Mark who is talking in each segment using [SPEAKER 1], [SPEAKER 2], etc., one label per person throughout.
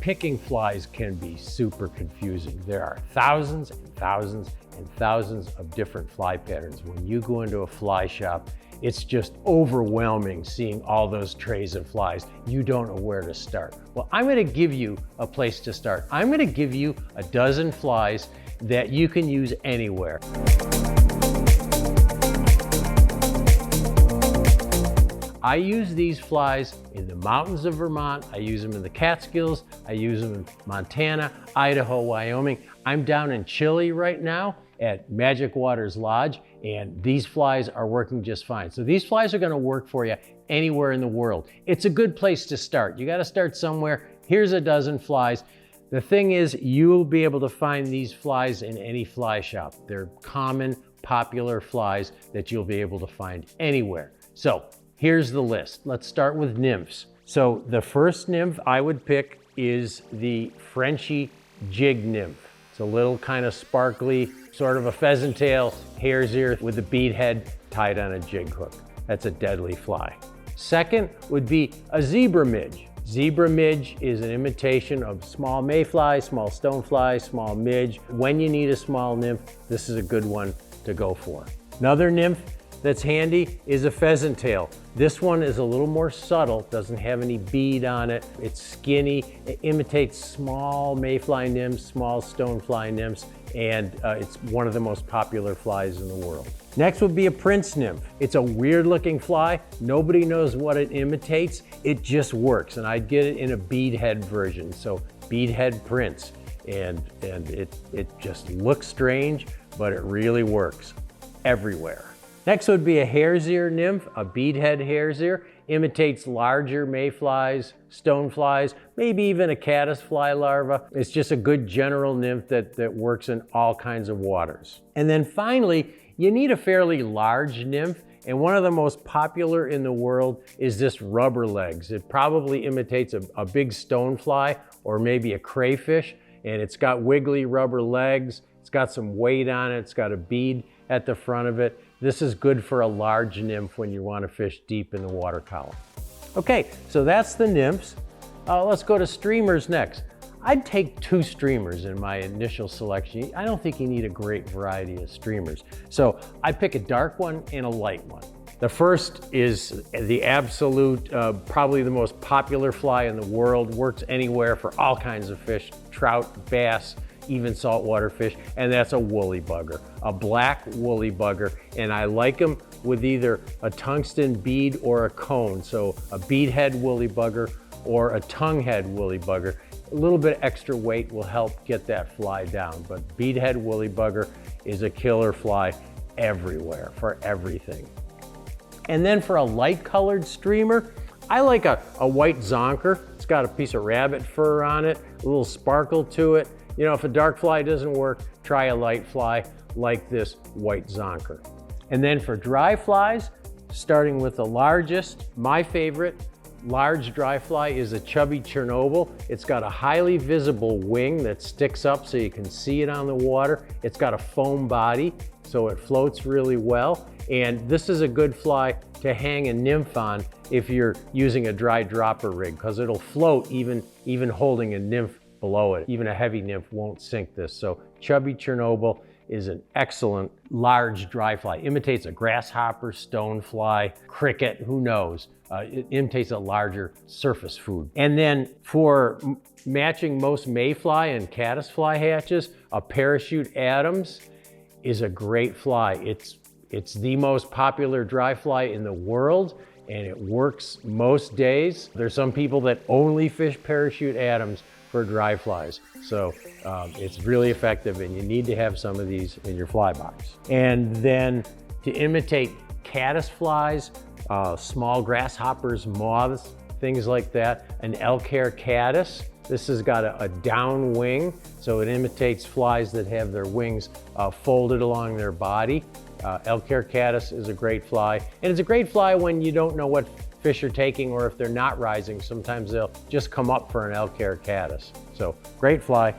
[SPEAKER 1] Picking flies can be super confusing. There are thousands and thousands and thousands of different fly patterns. When you go into a fly shop, it's just overwhelming seeing all those trays of flies. You don't know where to start. Well, I'm gonna give you a place to start. I'm gonna give you a dozen flies that you can use anywhere. I use these flies in the mountains of Vermont. I use them in the Catskills. I use them in Montana, Idaho, Wyoming. I'm down in Chile right now at Magic Waters Lodge, and these flies are working just fine. So these flies are gonna work for you anywhere in the world. It's a good place to start. You gotta start somewhere. Here's a dozen flies. The thing is, you'll be able to find these flies in any fly shop. They're common, popular flies that you'll be able to find anywhere. So here's the list. Let's start with nymphs. So the first nymph I would pick is the FRENCHIE jig nymph. It's a little kind of sparkly, sort of a pheasant tail, hare's ear with a bead head tied on a jig hook. That's a deadly fly. Second would be a zebra midge. Zebra midge is an imitation of small mayfly, small stonefly, small midge. When you need a small nymph, this is a good one to go for. Another nymph that's handy is a pheasant tail. This one is a little more subtle, doesn't have any bead on it. It's skinny, it imitates small mayfly nymphs, small stonefly nymphs, and it's one of the most popular flies in the world. Next would be a prince nymph. It's a weird looking fly. Nobody knows what it imitates. It just works, and I'd get it in a bead head version, so bead head prince. And it just looks strange, but it really works everywhere. Next would be a hare's ear nymph, a beadhead hare's ear. Imitates larger mayflies, stoneflies, maybe even a caddis fly larva. It's just a good general nymph that works in all kinds of waters. And then finally, you need a fairly large nymph, and one of the most popular in the world is this rubber legs. It probably imitates a big stonefly or maybe a crayfish, and it's got wiggly rubber legs. It's got some weight on it. It's got a bead at the front of it. This is good for a large nymph when you want to fish deep in the water column. Okay, so that's the nymphs. Let's go to streamers next. I'd take 2 streamers in my initial selection. I don't think you need a great variety of streamers. So I pick a dark one and a light one. The first is the absolute, probably the most popular fly in the world, works anywhere for all kinds of fish, trout, bass, even saltwater fish, and that's a woolly bugger, a black woolly bugger. And I like them with either a tungsten bead or a cone. So a beadhead woolly bugger or a tonguehead woolly bugger. A little bit extra weight will help get that fly down, but beadhead woolly bugger is a killer fly everywhere for everything. And then for a light colored streamer, I like a white zonker. It's got a piece of rabbit fur on it, a little sparkle to it. You know, if a dark fly doesn't work, try a light fly like this white zonker. And then for dry flies, starting with the largest, my favorite large dry fly is a chubby CHERNOBYL. It's got a highly visible wing that sticks up so you can see it on the water. It's got a foam body, so it floats really well. And this is a good fly to hang a nymph on if you're using a dry dropper rig, because it'll float even holding a nymph below it. Even a heavy nymph won't sink this. So chubby CHERNOBYL is an excellent large dry fly. Imitates a grasshopper, stonefly, cricket, who knows. It imitates a larger surface food. And then for matching most mayfly and caddisfly hatches, a parachute Adams is a great fly. It's the most popular dry fly in the world, and it works most days. There's some people that only fish parachute Adams for dry flies. So it's really effective, and you need to have some of these in your fly box. And then to imitate caddis flies, small grasshoppers, moths, things like that, an elk hair caddis. This has got a down wing, so it imitates flies that have their wings folded along their body. Elk hair caddis is a great fly, and it's a great fly when you don't know what fish are taking, or if they're not rising. Sometimes they'll just come up for an elk hair caddis. So great fly.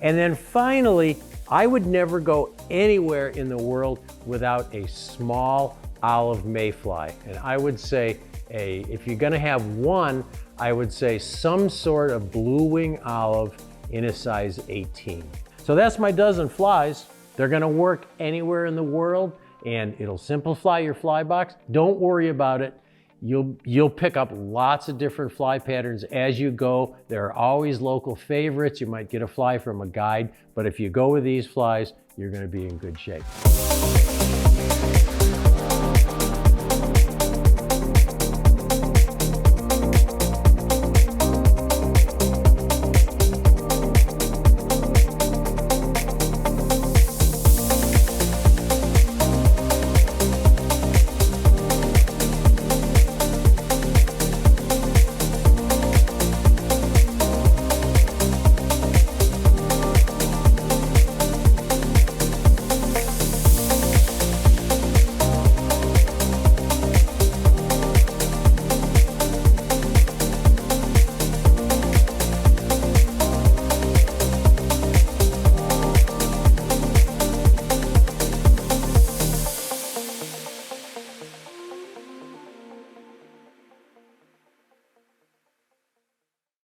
[SPEAKER 1] And then finally, I would never go anywhere in the world without a small olive mayfly. And I would say if you're gonna have one, I would say some sort of blue wing olive in a size 18. So that's my dozen flies. They're gonna work anywhere in the world and it'll simplify your fly box. Don't worry about it. You'll pick up lots of different fly patterns as you go. There are always local favorites. You might get a fly from a guide, but if you go with these flies, you're gonna be in good shape.